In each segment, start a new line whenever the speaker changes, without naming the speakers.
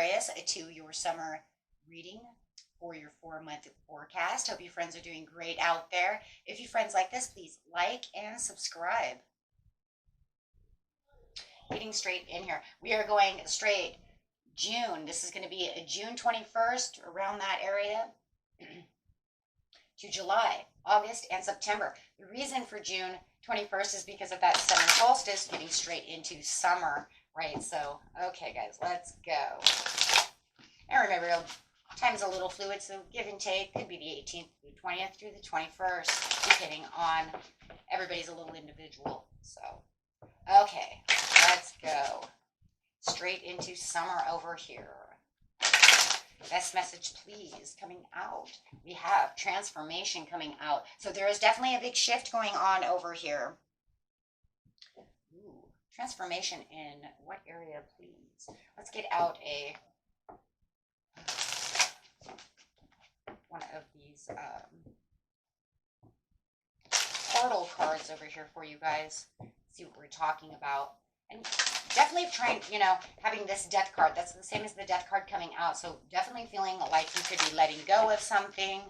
Aquarius, to your summer reading for your 4-month forecast. Hope you friends are doing great out there. If you friends like this, please like and subscribe. Getting straight in here. We are going straight June. This is going to be a June 21st, around that area, to July, August, and September. The reason for June 21st is because of that summer solstice, getting straight into summer, right? So, okay, guys, let's go. And remember, time's a little fluid, so give and take. Could be the 18th through the 20th through the 21st, depending on everybody's a little individual. So, okay, let's go. Straight into summer over here. Best message, please, coming out. We have transformation coming out. So there is definitely a big shift going on over here. Ooh, transformation in what area, please? Let's get out one of these portal cards over here for you guys. See what we're talking about. And definitely trying, having this death card. That's the same as the death card coming out. So definitely feeling like you could be letting go of something.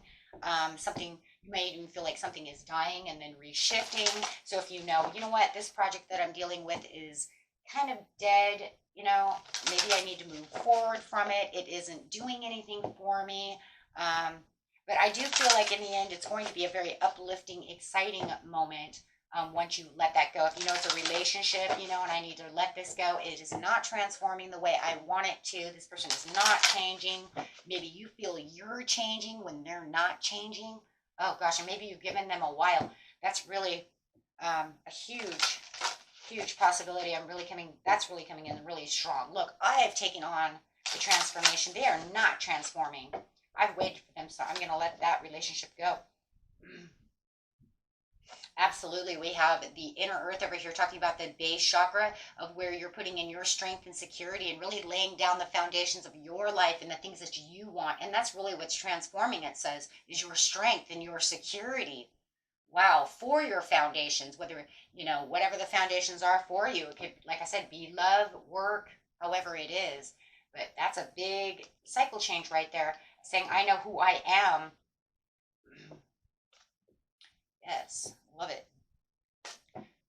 Something, you may even feel like something is dying and then reshifting. So if you know what, this project that I'm dealing with is kind of dead, maybe I need to move forward from it. It isn't doing anything for me. But I do feel like in the end, it's going to be a very uplifting, exciting moment. Once you let that go. If it's a relationship, and I need to let this go, it is not transforming the way I want it to. This person is not changing. Maybe you feel you're changing when they're not changing. Oh gosh, and maybe you've given them a while. That's really a huge possibility. That's really coming in really strong. Look, I have taken on the transformation. They are not transforming. I've waited for them, so I'm going to let that relationship go. Absolutely. We have the inner earth over here talking about the base chakra of where you're putting in your strength and security and really laying down the foundations of your life and the things that you want. And that's really what's transforming, it says, is your strength and your security. Wow. For your foundations, whether, whatever the foundations are for you. It could, like I said, be love, work, however it is. But that's a big cycle change right there, saying, I know who I am. Yes. Love it.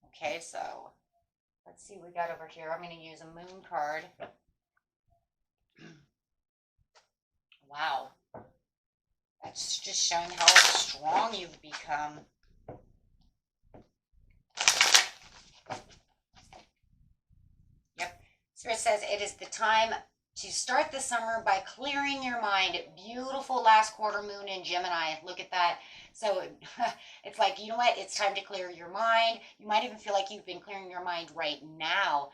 Okay, so let's see what we got over here. I'm going to use a moon card. Wow. That's just showing how strong you've become. Yep. Spirit says it is the time to start the summer by clearing your mind. Beautiful last quarter moon in Gemini. Look at that. So it's like, it's time to clear your mind. You might even feel like you've been clearing your mind right now,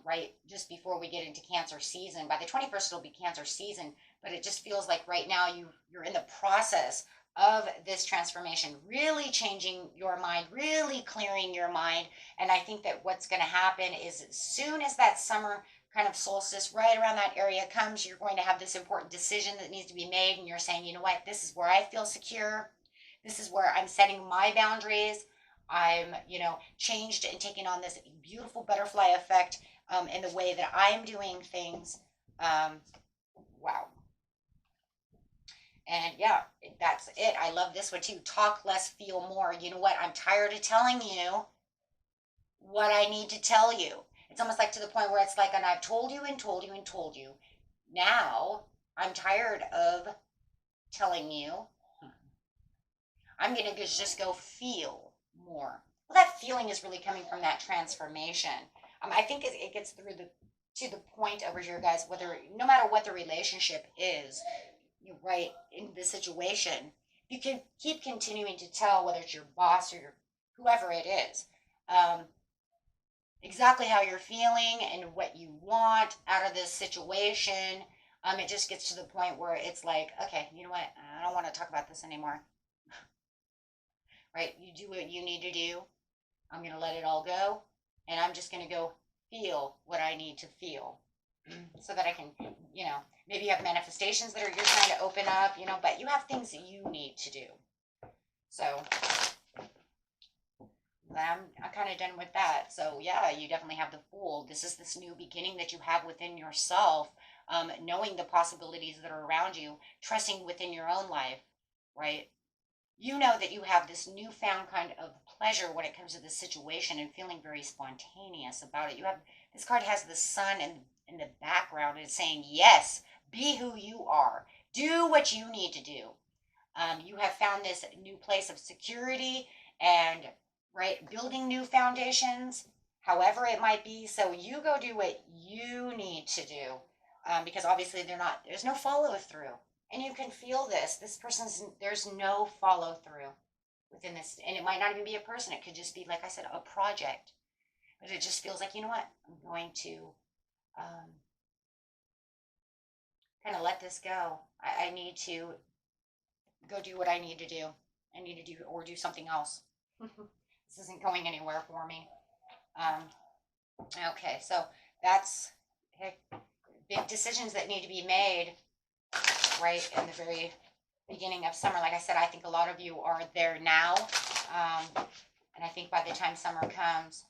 right just before we get into Cancer season. By the 21st, it'll be Cancer season, but it just feels like right now you're in the process of this transformation, really changing your mind, really clearing your mind. And I think that what's going to happen is as soon as that summer kind of solstice right around that area comes, you're going to have this important decision that needs to be made. And you're saying, this is where I feel secure. This is where I'm setting my boundaries. I'm, changed and taking on this beautiful butterfly effect in the way that I'm doing things. Wow. And yeah, that's it. I love this one too. Talk less, feel more. You know what? I'm tired of telling you what I need to tell you. It's almost like to the point where it's like, and I've told you and told you and told you. Now I'm tired of telling you. I'm going to just go feel more. Well, that feeling is really coming from that transformation. I think it gets through to the point over here, guys, no matter what the relationship is, you're right in the situation, you can keep continuing to tell, whether it's your boss or whoever it is, exactly how you're feeling and what you want out of this situation. It just gets to the point where it's like, okay, you know what? I don't want to talk about this anymore. Right? You do what you need to do. I'm going to let it all go. And I'm just going to go feel what I need to feel. So that I can, maybe you have manifestations that you're trying to open up, but you have things that you need to do. So I'm kind of done with that. So yeah, you definitely have the Fool. This is this new beginning that you have within yourself. knowing the possibilities that are around you, trusting within your own life, right? You know that you have this newfound kind of pleasure when it comes to the situation and feeling very spontaneous about it. You have this card has the sun in the background and it's saying, yes, be who you are, do what you need to do. You have found this new place of security and right building new foundations, however it might be. So you go do what you need to do, because obviously there's no follow through. And you can feel this person's, there's no follow through within this. And it might not even be a person. It could just be, like I said, a project. But it just feels like, you know what? I'm going to kind of let this go. I need to go do what I need to do. I need to do, or do something else. This isn't going anywhere for me. Okay, so that's big decisions that need to be made right in the very beginning of summer. Like I said, I think a lot of you are there now. And I think by the time summer comes,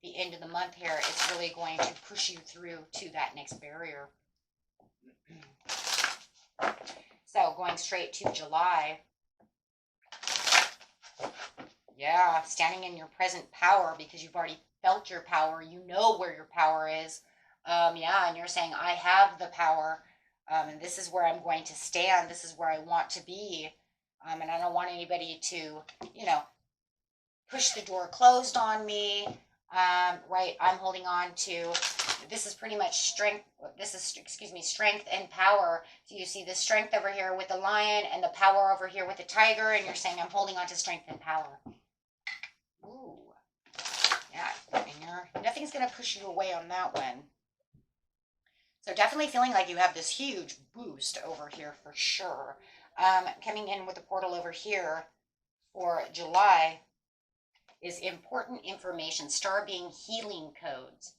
the end of the month here, it's really going to push you through to that next barrier. So going straight to July. Yeah, standing in your present power because you've already felt your power. You know where your power is. Yeah, and you're saying, I have the power. And this is where I'm going to stand. This is where I want to be. And I don't want anybody to, push the door closed on me. Right, I'm holding on to, this is pretty much strength. This is, strength and power. So you see the strength over here with the lion and the power over here with the tiger. And you're saying, I'm holding on to strength and power. Ooh. Yeah, and nothing's going to push you away on that one. So definitely feeling like you have this huge boost over here for sure. Coming in with the portal over here for July is important information. Star being healing codes.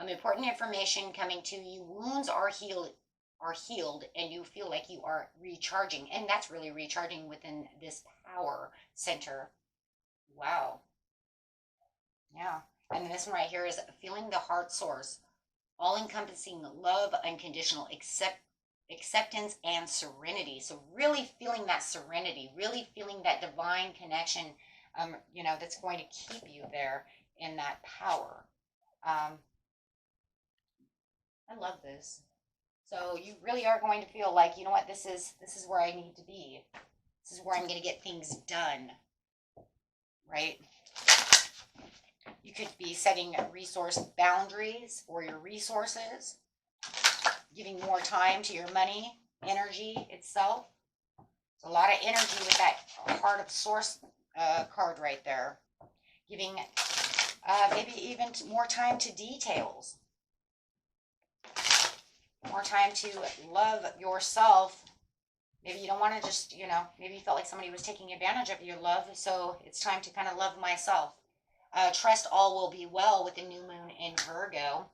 Important information coming to you. Wounds are healed, and you feel like you are recharging. And that's really recharging within this power center. Wow. Yeah. And this one right here is feeling the heart source. All-encompassing love, unconditional acceptance, and serenity. So really feeling that serenity, really feeling that divine connection, that's going to keep you there in that power. I love this. So you really are going to feel like, you know what, this is where I need to be. This is where I'm going to get things done, right? You could be setting resource boundaries for your resources, giving more time to your money, energy itself. There's a lot of energy with that Heart of Source card right there. Giving maybe even more time to details. More time to love yourself. Maybe you don't want to just, maybe you felt like somebody was taking advantage of your love, so it's time to kind of love myself. Trust all will be well with the new moon in Virgo.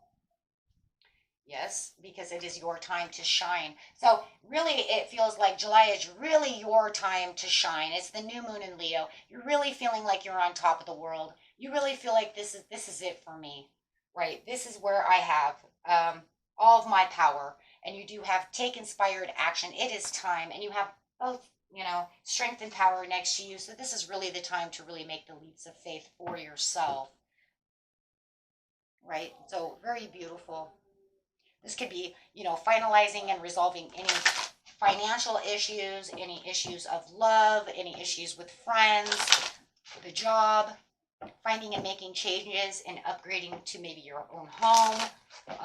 Yes, because it is your time to shine. So really it feels like July is really your time to shine. It's the new moon in Leo. You're really feeling like you're on top of the world. You really feel like this is it for me, right? This is where I have all of my power. And you do have take inspired action. It is time. And you have both, strength and power next to you. So this is really the time to really make the leaps of faith for yourself. Right? So very beautiful. This could be, finalizing and resolving any financial issues, any issues of love, any issues with friends, the job, finding and making changes and upgrading to maybe your own home,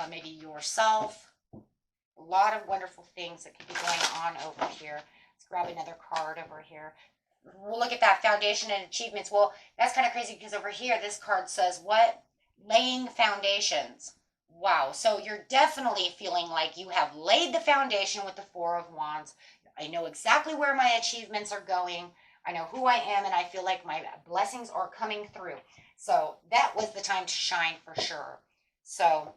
maybe yourself. A lot of wonderful things that could be going on over here. Let's grab another card over here. We'll look at that foundation and achievements. Well, that's kind of crazy because over here, this card says what? Laying foundations. Wow. So you're definitely feeling like you have laid the foundation with the Four of Wands. I know exactly where my achievements are going. I know who I am, and I feel like my blessings are coming through. So that was the time to shine for sure. So,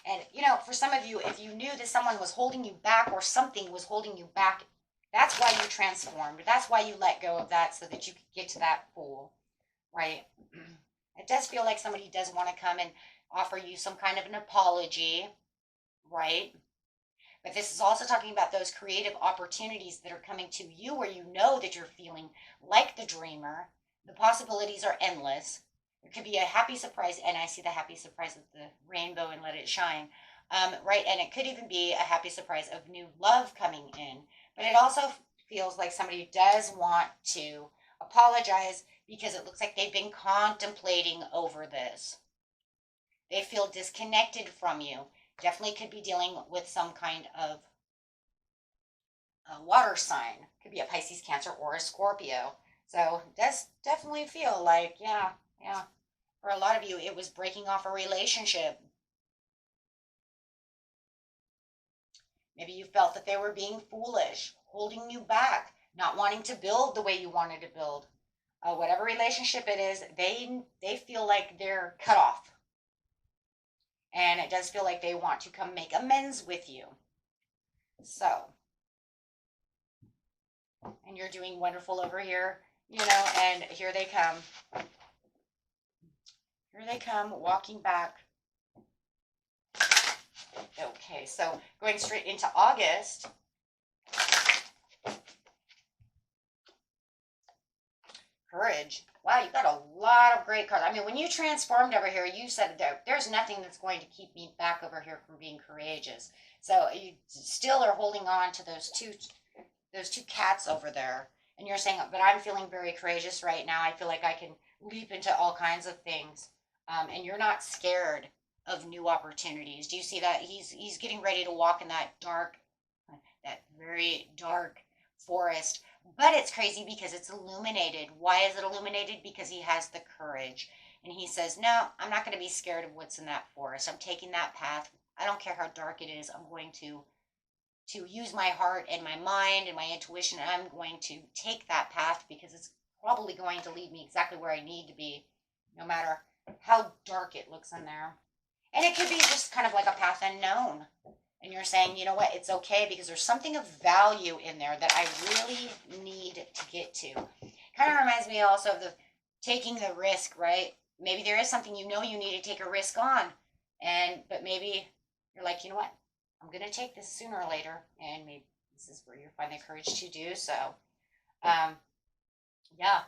and for some of you, if you knew that someone was holding you back or something was holding you back, that's why you transformed. That's why you let go of that so that you could get to that pool, right? It does feel like somebody does want to come and offer you some kind of an apology, right? But this is also talking about those creative opportunities that are coming to you where you know that you're feeling like the dreamer. The possibilities are endless. It could be a happy surprise, and I see the happy surprise with the rainbow and let it shine. Right, and it could even be a happy surprise of new love coming in. But it also feels like somebody does want to apologize because it looks like they've been contemplating over this. They feel disconnected from you. Definitely could be dealing with some kind of water sign. Could be a Pisces, Cancer, or a Scorpio. So it does definitely feel like, yeah, yeah. For a lot of you, it was breaking off a relationship. Maybe you felt that they were being foolish, holding you back, not wanting to build the way you wanted to build. Whatever relationship it is, they feel like they're cut off. And it does feel like they want to come make amends with you. So, and you're doing wonderful over here, and here they come. Here they come, walking back. Okay, so going straight into August. Courage. Wow, you got a lot of great cards. I mean, when you transformed over here, you said there's nothing that's going to keep me back over here from being courageous. So you still are holding on to those two cats over there. And you're saying, but I'm feeling very courageous right now. I feel like I can leap into all kinds of things. And you're not scared of new opportunities. Do you see that? He's getting ready to walk in that very dark forest. But it's crazy because it's illuminated. Why is it illuminated? Because he has the courage. And he says, no, I'm not going to be scared of what's in that forest. I'm taking that path. I don't care how dark it is. I'm going to use my heart and my mind and my intuition. And I'm going to take that path because it's probably going to lead me exactly where I need to be, no matter how dark it looks in there. And it could be just kind of like a path unknown. And you're saying, you know what, it's okay because there's something of value in there that I really need to get to. Kind of reminds me also of the taking the risk, right? Maybe there is something you need to take a risk on. But maybe you're like, you know what, I'm going to take this sooner or later. And maybe this is where you find the courage to do so. Yeah.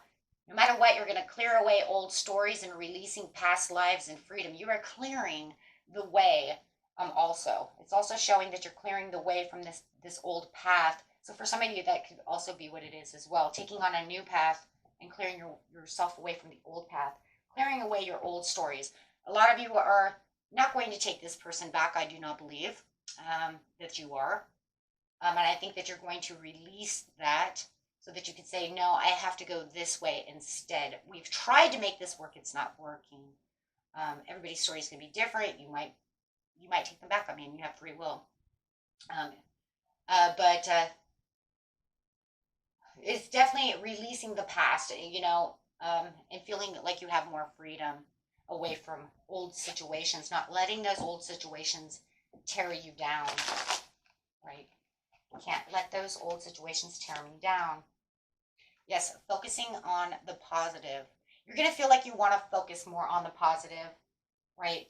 No matter what, you're going to clear away old stories and releasing past lives and freedom. You are clearing the way. Also, it's also showing that you're clearing the way from this old path. So for some of you, that could also be what it is as well. Taking on a new path and clearing yourself away from the old path. Clearing away your old stories. A lot of you are not going to take this person back. I do not believe that you are. And I think that you're going to release that so that you can say, no, I have to go this way instead. We've tried to make this work. It's not working. Everybody's story is going to be different. You might take them back. I mean, you have free will. But it's definitely releasing the past, and feeling like you have more freedom away from old situations, not letting those old situations tear you down, right? You can't let those old situations tear me down. Yes, focusing on the positive. You're going to feel like you want to focus more on the positive, right?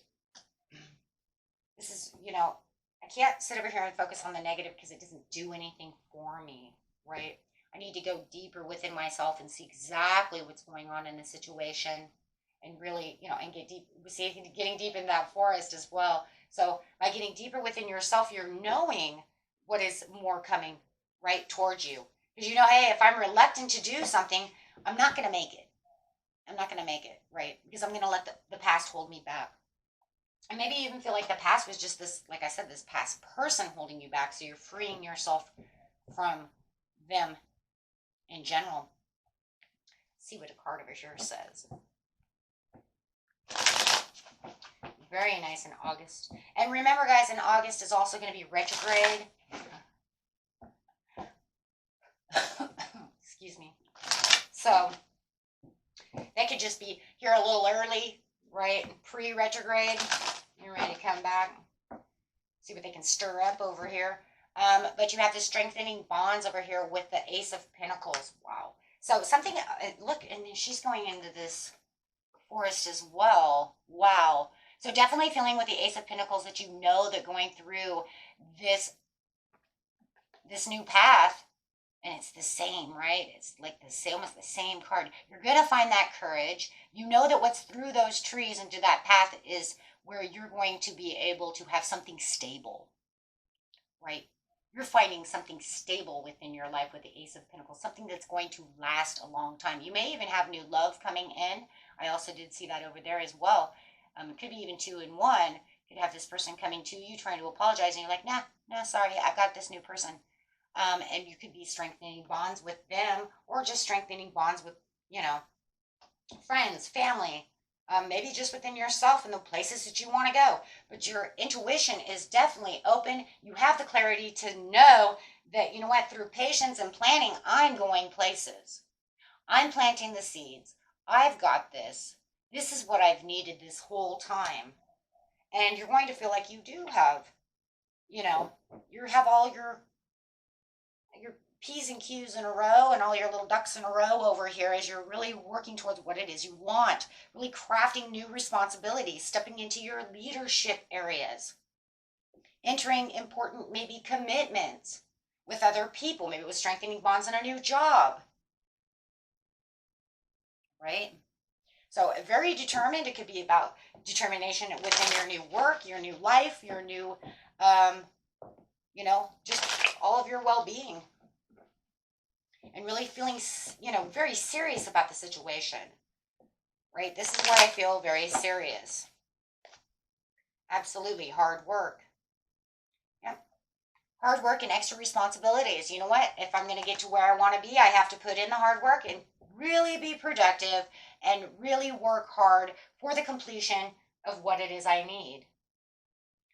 This is, I can't sit over here and focus on the negative because it doesn't do anything for me, right? I need to go deeper within myself and see exactly what's going on in the situation and really, and get deep, getting deep in that forest as well. So by getting deeper within yourself, you're knowing what is more coming right towards you. Because hey, if I'm reluctant to do something, I'm not going to make it. I'm not going to make it, right? Because I'm going to let the past hold me back. And maybe you even feel like the past was just this, like I said, this past person holding you back. So you're freeing yourself from them in general. Let's see what a card over here says. Very nice in August. And remember, guys, in August is also going to be retrograde. Excuse me. So that could just be here a little early, right? Pre-retrograde. You're ready to come back. See what they can stir up over here. But you have the strengthening bonds over here with the Ace of Pentacles. Wow. So something, look, and she's going into this forest as well. Wow. So definitely feeling with the Ace of Pentacles that that going through this this new path, and it's the same, right? It's like the same, almost the same card. You're going to find that courage. You know that what's through those trees into that path is where you're going to be able to have something stable, right? You're finding something stable within your life with the Ace of Pentacles, something that's going to last a long time. You may even have new love coming in. I also did see that over there as well. It could be even 2 in 1. You could have this person coming to you trying to apologize, and you're like, nah, sorry, I got this new person. And you could be strengthening bonds with them, or just strengthening bonds with, friends, family, maybe just within yourself and the places that you want to go. But your intuition is definitely open. You have the clarity to know that, you know what, through patience and planning, I'm going places. I'm planting the seeds. I've got this. This is what I've needed this whole time. And you're going to feel like you do have, you have all your P's and Q's in a row and all your little ducks in a row over here as you're really working towards what it is you want, really crafting new responsibilities, stepping into your leadership areas, entering important maybe commitments with other people. Maybe it was strengthening bonds in a new job, right? So very determined. It could be about determination within your new work, your new life, your new, just all of your well-being. And really feeling, very serious about the situation, right? This is where I feel very serious. Absolutely. Hard work. Yep. Hard work and extra responsibilities. You know what? If I'm going to get to where I want to be, I have to put in the hard work and really be productive and really work hard for the completion of what it is I need.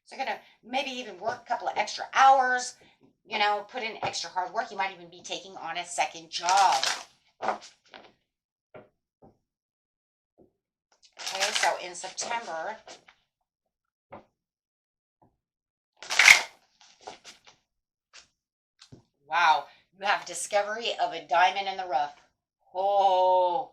So I'm going to maybe even work a couple of extra hours, put in extra hard work. You might even be taking on a second job. Okay, so in September, wow, you have discovery of a diamond in the rough. Oh,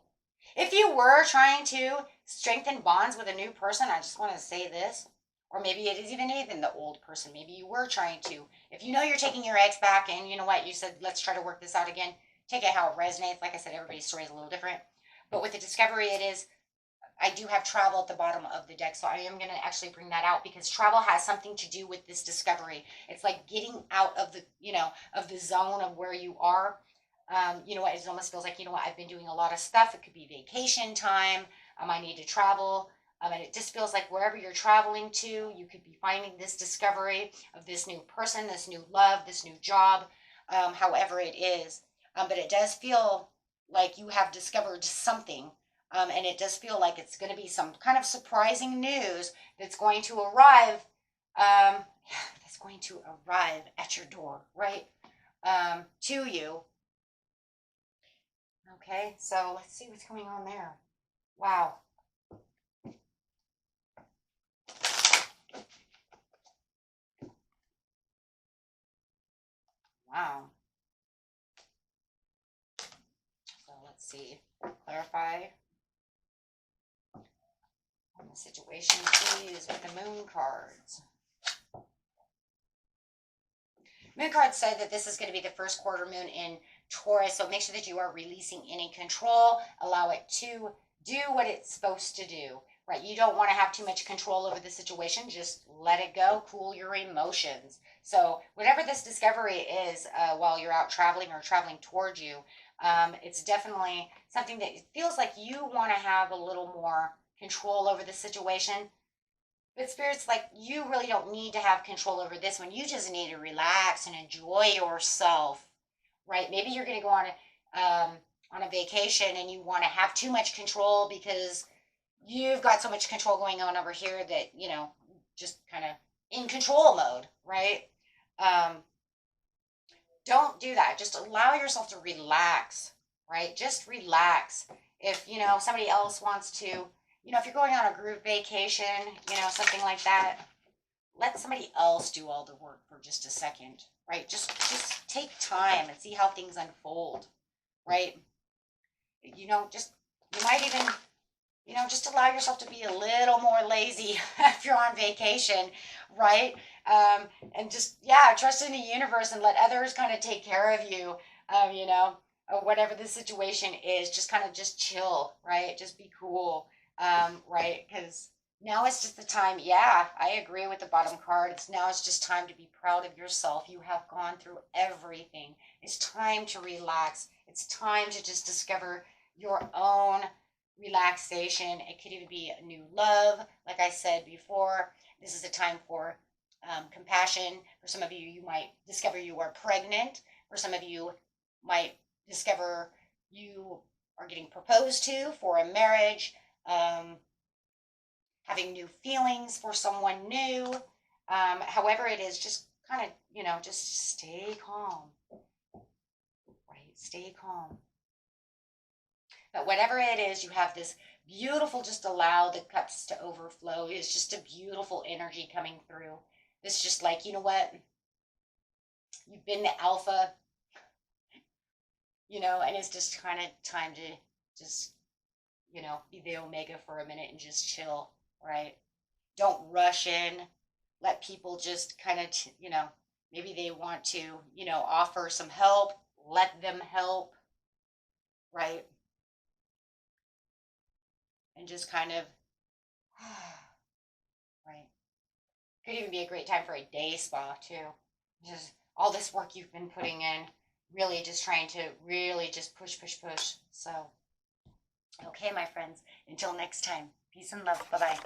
if you were trying to strengthen bonds with a new person, I just want to say this. Or maybe it is even the old person. Maybe you were trying to. If you know you're taking your ex back and you know what, you said, let's try to work this out again. Take it how it resonates. Like I said, everybody's story is a little different. But with the discovery, I do have travel at the bottom of the deck. So I am going to actually bring that out because travel has something to do with this discovery. It's like getting out of the, of the zone of where you are. It almost feels like, I've been doing a lot of stuff. It could be vacation time. I need to travel. And it just feels like wherever you're traveling to, you could be finding this discovery of this new person, this new love, this new job, however it is. But it does feel like you have discovered something. And it does feel like it's going to be some kind of surprising news that's going to arrive. That's going to arrive at your door, right? To you. Okay, so let's see what's going on there. Wow. Wow. So let's see. Clarify on the situation, please, with the moon cards. Moon cards say that this is going to be the first quarter moon in Taurus, so make sure that you are releasing any control. Allow it to do what it's supposed to do, right? You don't want to have too much control over the situation. Just let it go. Cool your emotions. So whatever this discovery is while you're out traveling or traveling towards you, it's definitely something that feels like you want to have a little more control over the situation. But Spirit's like, you really don't need to have control over this one. You just need to relax and enjoy yourself, right? Maybe you're going to go on a vacation and you want to have too much control because you've got so much control going on over here that, just kind of in control mode, right? Don't do that. Just allow yourself to relax, right? Just relax. If, somebody else wants to, if you're going on a group vacation, something like that, let somebody else do all the work for just a second, right? Just take time and see how things unfold, right? You might even, you know, just allow yourself to be a little more lazy if you're on vacation, right? And just, yeah, trust in the universe and let others kind of take care of you, you know, or whatever the situation is. Just kind of just chill, right? Just be cool, right? Because now it's just the time. Yeah, I agree with the bottom card. It's just time to be proud of yourself. You have gone through everything. It's time to relax. It's time to just discover your own relaxation. It could even be a new love. Like I said before, this is a time for compassion. For some of you, you might discover you are pregnant. For some of you, might discover you are getting proposed to for a marriage, having new feelings for someone new. However, it is just kind of, you know, just stay calm, right? Stay calm. But whatever it is, you have this beautiful, just allow the cups to overflow. It's just a beautiful energy coming through. It's just like, you know what? You've been the alpha, you know, and it's just kind of time to just, you know, be the omega for a minute and just chill, right? Don't rush in. Let people just kind of, you know, maybe they want to, you know, offer some help. Let them help, right? And just kind of, right? Could even be a great time for a day spa too. Just all this work you've been putting in, really just trying to really just push, push, push. So, okay, my friends, until next time, peace and love. Bye bye.